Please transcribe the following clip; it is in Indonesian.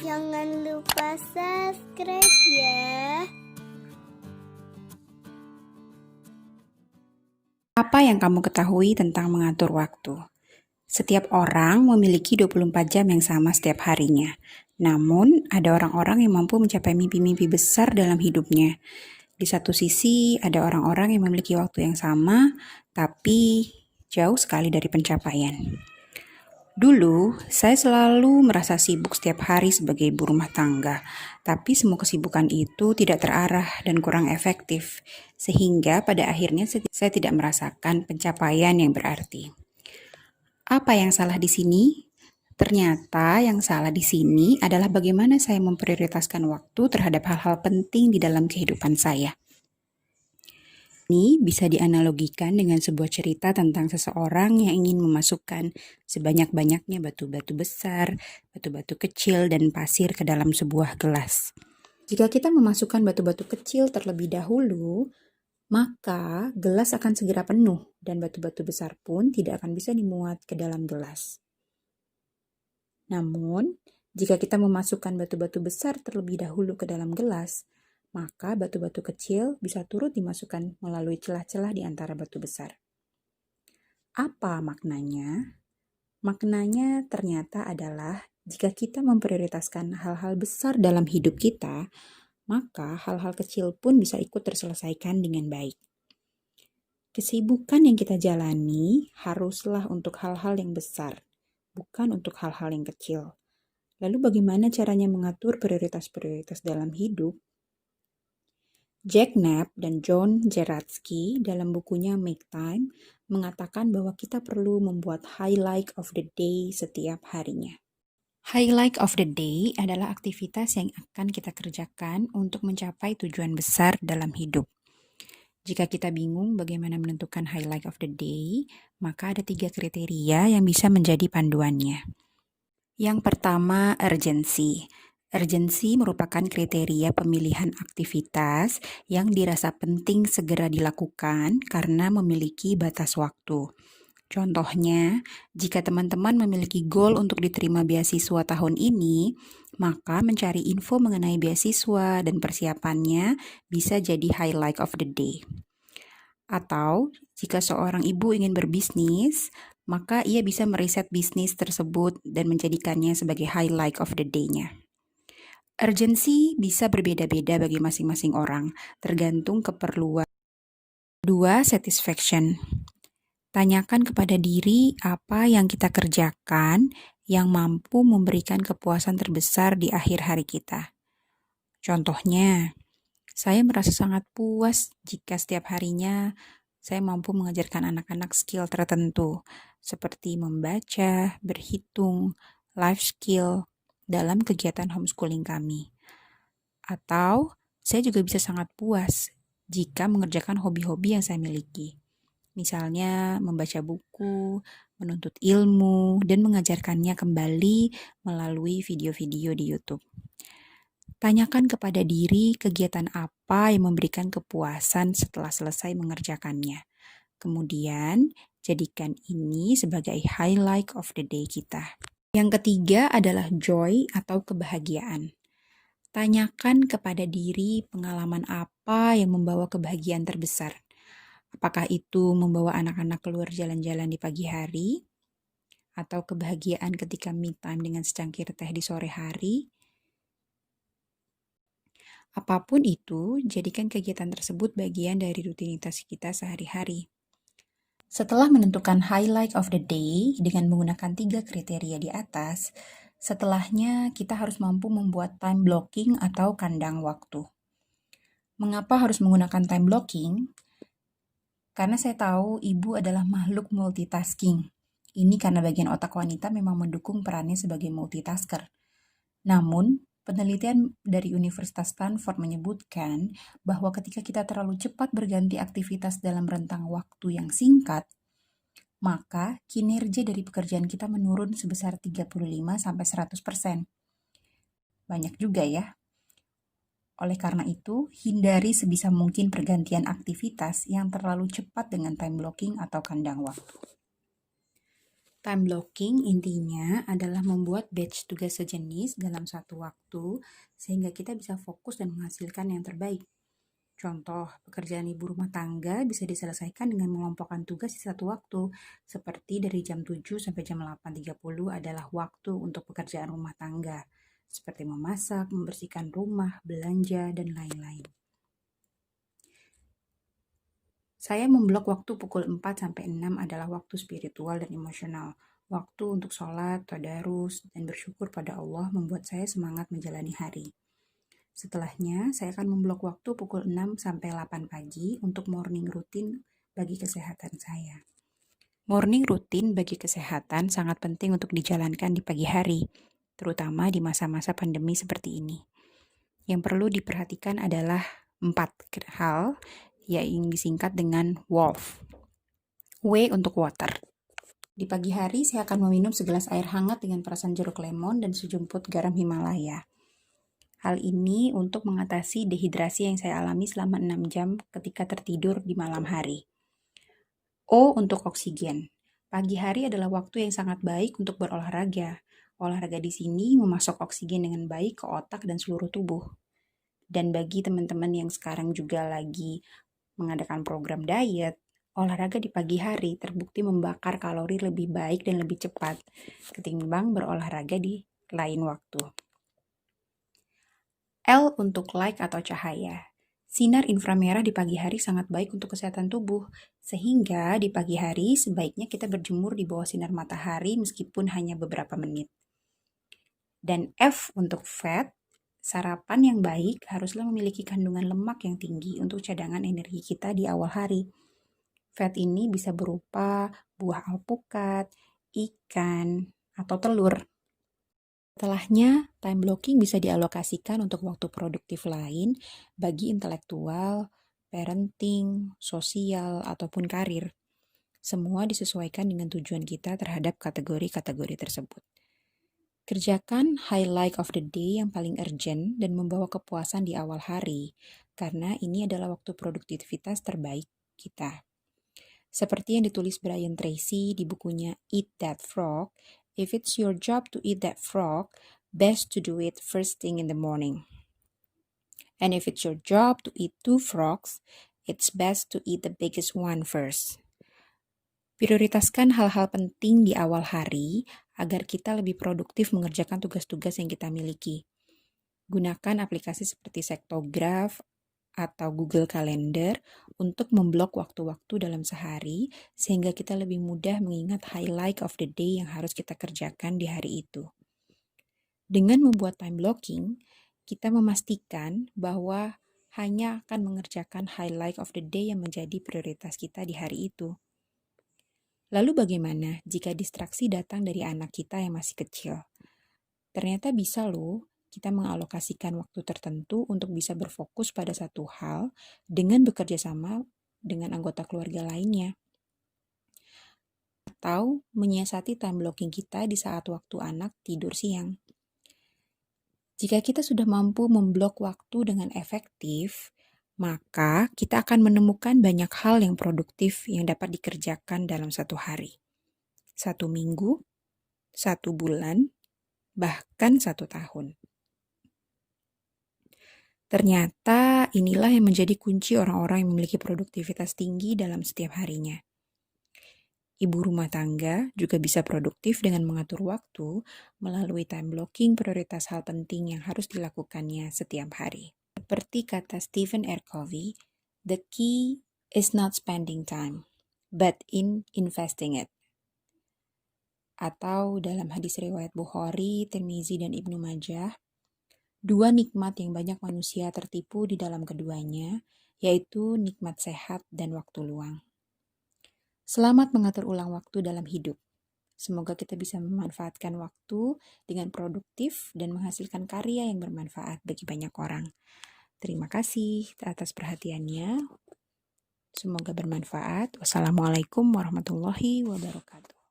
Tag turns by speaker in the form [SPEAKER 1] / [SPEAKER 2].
[SPEAKER 1] Jangan lupa subscribe ya.
[SPEAKER 2] Apa yang kamu ketahui tentang mengatur waktu? Setiap orang memiliki 24 jam yang sama setiap harinya. Namun, ada orang-orang yang mampu mencapai mimpi-mimpi besar dalam hidupnya. Di satu sisi, ada orang-orang yang memiliki waktu yang sama, tapi jauh sekali dari pencapaian. Dulu, saya selalu merasa sibuk setiap hari sebagai ibu rumah tangga, tapi semua kesibukan itu tidak terarah dan kurang efektif, sehingga pada akhirnya saya tidak merasakan pencapaian yang berarti. Apa yang salah di sini? Ternyata yang salah di sini adalah bagaimana saya memprioritaskan waktu terhadap hal-hal penting di dalam kehidupan saya. Ini bisa dianalogikan dengan sebuah cerita tentang seseorang yang ingin memasukkan sebanyak-banyaknya batu-batu besar, batu-batu kecil, dan pasir ke dalam sebuah gelas. Jika kita memasukkan batu-batu kecil terlebih dahulu, maka gelas akan segera penuh dan batu-batu besar pun tidak akan bisa dimuat ke dalam gelas. Namun, jika kita memasukkan batu-batu besar terlebih dahulu ke dalam gelas, maka batu-batu kecil bisa turut dimasukkan melalui celah-celah di antara batu besar. Apa maknanya? Maknanya ternyata adalah jika kita memprioritaskan hal-hal besar dalam hidup kita, maka hal-hal kecil pun bisa ikut terselesaikan dengan baik. Kesibukan yang kita jalani haruslah untuk hal-hal yang besar, bukan untuk hal-hal yang kecil. Lalu bagaimana caranya mengatur prioritas-prioritas dalam hidup? Jack Knapp dan John Jeratsky dalam bukunya Make Time mengatakan bahwa kita perlu membuat highlight of the day setiap harinya. Highlight of the day adalah aktivitas yang akan kita kerjakan untuk mencapai tujuan besar dalam hidup. Jika kita bingung bagaimana menentukan highlight of the day, maka ada 3 kriteria yang bisa menjadi panduannya. Yang pertama, urgency. Urgency merupakan kriteria pemilihan aktivitas yang dirasa penting segera dilakukan karena memiliki batas waktu. Contohnya, jika teman-teman memiliki goal untuk diterima beasiswa tahun ini, maka mencari info mengenai beasiswa dan persiapannya bisa jadi highlight of the day. Atau, jika seorang ibu ingin berbisnis, maka ia bisa meriset bisnis tersebut dan menjadikannya sebagai highlight of the day-nya. Urgency bisa berbeda-beda bagi masing-masing orang, tergantung keperluan. 2. Satisfaction. Tanyakan kepada diri apa yang kita kerjakan yang mampu memberikan kepuasan terbesar di akhir hari kita. Contohnya, saya merasa sangat puas jika setiap harinya saya mampu mengajarkan anak-anak skill tertentu, seperti membaca, berhitung, life skill, dalam kegiatan homeschooling kami. Atau, saya juga bisa sangat puas jika mengerjakan hobi-hobi yang saya miliki. Misalnya, membaca buku, menuntut ilmu, dan mengajarkannya kembali melalui video-video di YouTube. Tanyakan kepada diri kegiatan apa yang memberikan kepuasan setelah selesai mengerjakannya. Kemudian, jadikan ini sebagai highlight of the day kita. Yang ketiga adalah joy atau kebahagiaan. Tanyakan kepada diri pengalaman apa yang membawa kebahagiaan terbesar. Apakah itu membawa anak-anak keluar jalan-jalan di pagi hari? Atau kebahagiaan ketika me time dengan secangkir teh di sore hari? Apapun itu, jadikan kegiatan tersebut bagian dari rutinitas kita sehari-hari. Setelah menentukan highlight of the day dengan menggunakan 3 kriteria di atas, setelahnya kita harus mampu membuat time blocking atau kandang waktu. Mengapa harus menggunakan time blocking? Karena saya tahu ibu adalah makhluk multitasking. Ini karena bagian otak wanita memang mendukung perannya sebagai multitasker. Namun, penelitian dari Universitas Stanford menyebutkan bahwa ketika kita terlalu cepat berganti aktivitas dalam rentang waktu yang singkat, maka kinerja dari pekerjaan kita menurun sebesar 35-100%. Banyak juga ya. Oleh karena itu, hindari sebisa mungkin pergantian aktivitas yang terlalu cepat dengan time blocking atau kandang waktu. Time blocking intinya adalah membuat batch tugas sejenis dalam satu waktu sehingga kita bisa fokus dan menghasilkan yang terbaik. Contoh, pekerjaan ibu rumah tangga bisa diselesaikan dengan mengelompokkan tugas di satu waktu, seperti dari jam 7 sampai jam 8.30 adalah waktu untuk pekerjaan rumah tangga, seperti memasak, membersihkan rumah, belanja, dan lain-lain. Saya memblok waktu pukul 4 sampai 6 adalah waktu spiritual dan emosional. Waktu untuk sholat, tadarus, dan bersyukur pada Allah membuat saya semangat menjalani hari. Setelahnya, saya akan memblok waktu pukul 6 sampai 8 pagi untuk morning rutin bagi kesehatan saya. Morning rutin bagi kesehatan sangat penting untuk dijalankan di pagi hari, terutama di masa-masa pandemi seperti ini. Yang perlu diperhatikan adalah 4 hal yang disingkat dengan WOLF. W untuk water. Di pagi hari, saya akan meminum segelas air hangat dengan perasan jeruk lemon dan sejumput garam Himalaya. Hal ini untuk mengatasi dehidrasi yang saya alami selama 6 jam ketika tertidur di malam hari. O untuk oksigen. Pagi hari adalah waktu yang sangat baik untuk berolahraga. Olahraga di sini memasok oksigen dengan baik ke otak dan seluruh tubuh. Dan bagi teman-teman yang sekarang juga lagi mengadakan program diet, olahraga di pagi hari terbukti membakar kalori lebih baik dan lebih cepat ketimbang berolahraga di lain waktu. L untuk light atau cahaya. Sinar inframerah di pagi hari sangat baik untuk kesehatan tubuh, sehingga di pagi hari sebaiknya kita berjemur di bawah sinar matahari meskipun hanya beberapa menit. Dan F untuk fat, sarapan yang baik haruslah memiliki kandungan lemak yang tinggi untuk cadangan energi kita di awal hari. Fat ini bisa berupa buah alpukat, ikan, atau telur. Setelahnya, time blocking bisa dialokasikan untuk waktu produktif lain bagi intelektual, parenting, sosial, ataupun karir. Semua disesuaikan dengan tujuan kita terhadap kategori-kategori tersebut. Kerjakan highlight of the day yang paling urgent dan membawa kepuasan di awal hari, karena ini adalah waktu produktivitas terbaik kita. Seperti yang ditulis Brian Tracy di bukunya Eat That Frog, if it's your job to eat that frog, best to do it first thing in the morning. And if it's your job to eat 2 frogs, it's best to eat the biggest one first. Prioritaskan hal-hal penting di awal hari agar kita lebih produktif mengerjakan tugas-tugas yang kita miliki. Gunakan aplikasi seperti Sektograph atau Google Calendar untuk memblok waktu-waktu dalam sehari sehingga kita lebih mudah mengingat highlight of the day yang harus kita kerjakan di hari itu. Dengan membuat time blocking, kita memastikan bahwa hanya akan mengerjakan highlight of the day yang menjadi prioritas kita di hari itu. Lalu bagaimana jika distraksi datang dari anak kita yang masih kecil? Ternyata bisa loh kita mengalokasikan waktu tertentu untuk bisa berfokus pada satu hal dengan bekerja sama dengan anggota keluarga lainnya. Atau menyiasati time blocking kita di saat waktu anak tidur siang. Jika kita sudah mampu memblok waktu dengan efektif, maka kita akan menemukan banyak hal yang produktif yang dapat dikerjakan dalam satu hari, 1 minggu, 1 bulan, bahkan 1 tahun. Ternyata inilah yang menjadi kunci orang-orang yang memiliki produktivitas tinggi dalam setiap harinya. Ibu rumah tangga juga bisa produktif dengan mengatur waktu melalui time blocking prioritas hal penting yang harus dilakukannya setiap hari. Seperti kata Stephen R. Covey, the key is not spending time, but in investing it. Atau dalam hadis riwayat Bukhari, Tirmizi, dan Ibnu Majah, 2 nikmat yang banyak manusia tertipu di dalam keduanya, yaitu nikmat sehat dan waktu luang. Selamat mengatur ulang waktu dalam hidup. Semoga kita bisa memanfaatkan waktu dengan produktif dan menghasilkan karya yang bermanfaat bagi banyak orang. Terima kasih atas perhatiannya. Semoga bermanfaat. Wassalamualaikum warahmatullahi wabarakatuh.